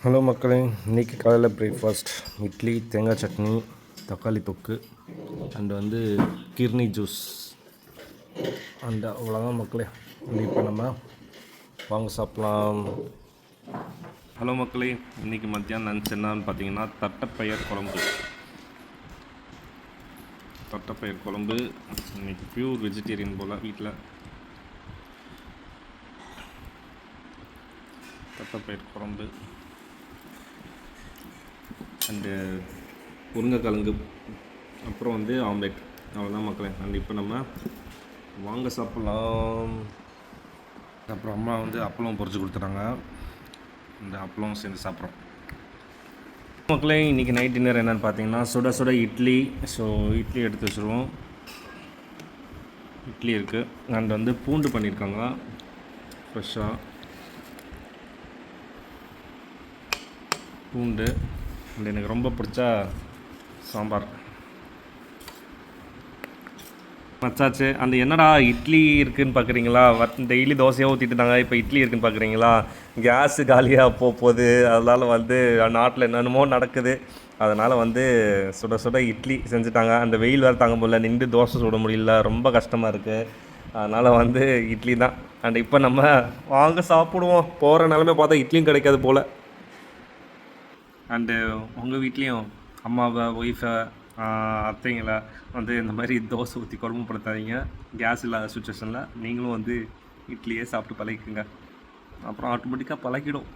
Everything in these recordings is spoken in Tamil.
ஹலோ மக்களே, இன்றைக்கி காலையில் பிரேக்ஃபாஸ்ட் இட்லி, தேங்காய் சட்னி, தக்காளி தொக்கு அண்டு கிர்னி ஜூஸ் அண்ட் அவ்வளோதான் மக்களே. இப்போ நம்ம வாங்க சாப்பிட்லாம். ஹலோ மக்களே, இன்றைக்கி மத்தியானம் லன்ச் என்னான்னு பார்த்தீங்கன்னா தட்டைப்பயிர் குழம்பு. இன்றைக்கி ப்யூர் வெஜிடேரியன் போல் வீட்டில் தட்டைப்பயிர் குழம்பு அண்டு முருங்கைக்கிழங்கு, அப்புறம் ஆம்லேட். அவ்வளோதான் மக்களே. அண்ட் இப்போ நம்ம வாங்க சாப்பிட்லாம். அப்புறம் அம்மா அப்பளம் பொரிச்சு கொடுத்துட்டாங்க. இந்த அப்பளம் சேர்ந்து சாப்பிட்றோம் மக்களே. இன்றைக்கி நைட் டின்னர் என்னென்னு பார்த்தீங்கன்னா சுட சுட இட்லி. ஸோ இட்லி எடுத்து வச்சுருவோம். இட்லி இருக்குது அண்ட் பூண்டு பண்ணியிருக்காங்க ஃப்ரெஷ்ஷாக. பூண்டு அண்ட் எனக்கு ரொம்ப பிடிச்ச சாம்பார் மச்சாச்சு. அந்த என்னடா இட்லி இருக்குதுன்னு பார்க்குறீங்களா? டெய்லி தோசையாக ஊற்றிட்டு இருந்தாங்க, இப்போ இட்லி இருக்குதுன்னு பார்க்குறீங்களா? கேஸு காலியாக போகுது. அதனால் நாட்டில் என்னென்னமோ நடக்குது. அதனால் சுட சுட இட்லி செஞ்சுட்டாங்க. அந்த வெயில் வேறு தாங்க முடியல, நின்று தோசை சுட முடியல, ரொம்ப கஷ்டமாக இருக்குது. அதனால் இட்லி தான். அண்ட் இப்போ நம்ம வாங்க சாப்பிடுவோம். போகிற நிலமை பார்த்தா இட்லியும் கிடைக்காது போல். அண்டு உங்கள் வீட்லேயும் அம்மாவை, ஒய்ஃபை, அத்தைங்களை இந்த மாதிரி தோசை ஊற்றி குழம்பு படுத்தாதீங்க. கேஸ் இல்லாத சுச்சுவேஷனில் நீங்களும் இட்லியே சாப்பிட்டு பழகிக்குங்க. அப்புறம் ஆட்டோமேட்டிக்காக பழகிடும்.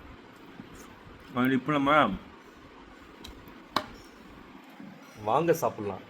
இப்போ நம்ம வாங்க சாப்பிட்லாம்.